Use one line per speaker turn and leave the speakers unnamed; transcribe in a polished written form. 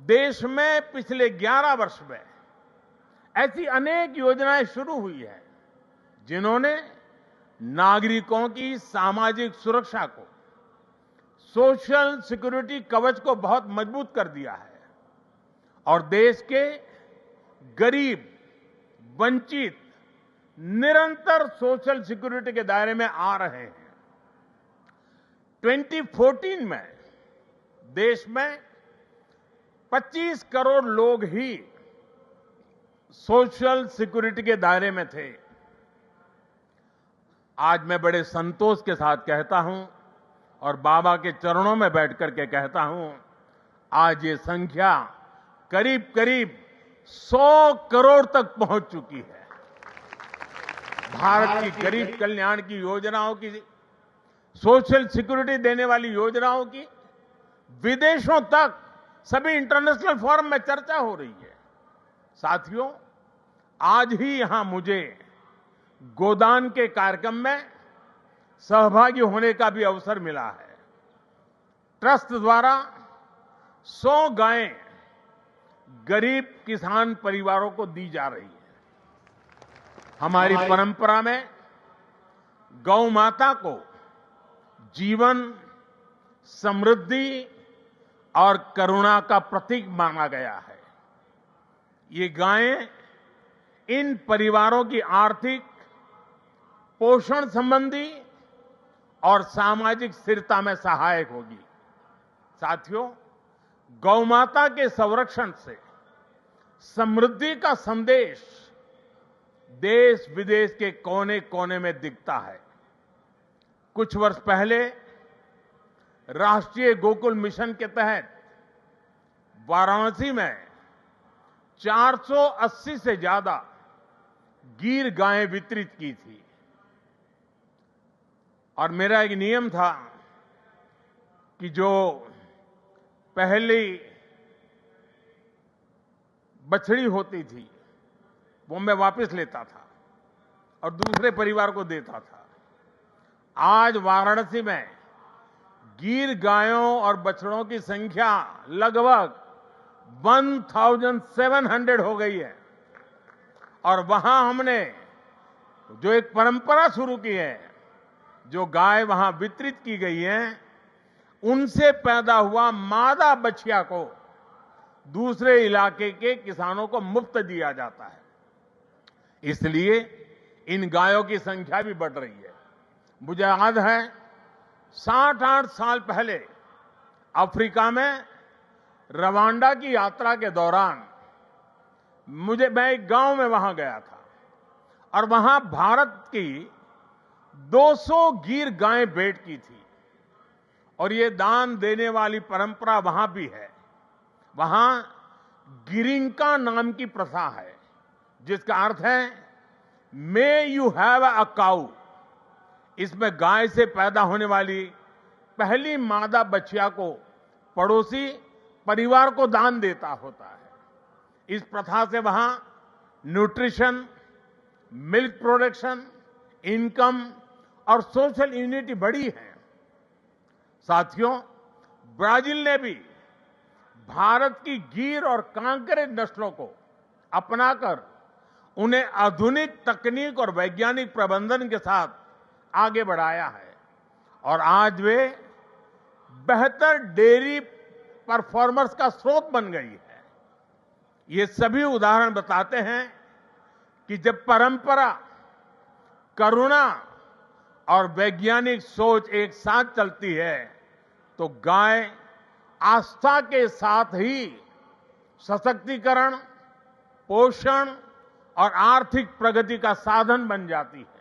देश में पिछले 11 वर्ष में ऐसी अनेक योजनाएं शुरू हुई है जिन्होंने नागरिकों की सामाजिक सुरक्षा को, सोशल सिक्योरिटी कवच को बहुत मजबूत कर दिया है और देश के गरीब, वंचित निरंतर सोशल सिक्योरिटी के दायरे में आ रहे हैं। 2014 में देश में 25 करोड़ लोग ही सोशल सिक्योरिटी के दायरे में थे। आज मैं बड़े संतोष के साथ कहता हूं और बाबा के चरणों में बैठकर के कहता हूं, आज ये संख्या करीब करीब 100 करोड़ तक पहुंच चुकी है। भारत की गरीब कल्याण की योजनाओं की, सोशल सिक्योरिटी देने वाली योजनाओं की विदेशों तक सभी इंटरनेशनल फोरम में चर्चा हो रही है। साथियों, आज ही यहां मुझे गोदान के कार्यक्रम में सहभागी होने का भी अवसर मिला है। ट्रस्ट द्वारा 100 गायें गरीब किसान परिवारों को दी जा रही है। हमारी परंपरा में गौ माता को जीवन, समृद्धि और करुणा का प्रतीक माना गया है। ये गायें इन परिवारों की आर्थिक, पोषण संबंधी और सामाजिक स्थिरता में सहायक होगी। साथियों, गौ माता के संरक्षण से समृद्धि का संदेश देश विदेश के कोने कोने में दिखता है। कुछ वर्ष पहले राष्ट्रीय गोकुल मिशन के तहत वाराणसी में 480 से ज्यादा गीर गायें वितरित की थी और मेरा एक नियम था कि जो पहली बछड़ी होती थी वो मैं वापस लेता था और दूसरे परिवार को देता था। आज वाराणसी में गीर गायों और बछड़ों की संख्या लगभग 1700 हो गई है और वहां हमने जो एक परंपरा शुरू की है, जो गाय वहां वितरित की गई है, उनसे पैदा हुआ मादा बछिया को दूसरे इलाके के किसानों को मुफ्त दिया जाता है। इसलिए इन गायों की संख्या भी बढ़ रही है। मुझे याद है 60-8 साल पहले अफ्रीका में रवांडा की यात्रा के दौरान मैं एक गांव में वहां गया था और वहां भारत की 200 गीर गायें भेंट की थी और ये दान देने वाली परंपरा वहां भी है। वहां गिरिंका नाम की प्रथा है जिसका अर्थ है मे यू हैव अ काऊ। इसमें गाय से पैदा होने वाली पहली मादा बछिया को पड़ोसी परिवार को दान देता होता है। इस प्रथा से वहां न्यूट्रिशन, मिल्क प्रोडक्शन, इनकम और सोशल यूनिटी बढ़ी है। साथियों, ब्राजील ने भी भारत की गीर और कांकरेज नस्लों को अपनाकर उन्हें आधुनिक तकनीक और वैज्ञानिक प्रबंधन के साथ आगे बढ़ाया है और आज वे बेहतर डेयरी परफॉर्मर्स का स्रोत बन गई है। ये सभी उदाहरण बताते हैं कि जब परंपरा, करुणा और वैज्ञानिक सोच एक साथ चलती है तो गाय आस्था के साथ ही सशक्तिकरण, पोषण और आर्थिक प्रगति का साधन बन जाती है।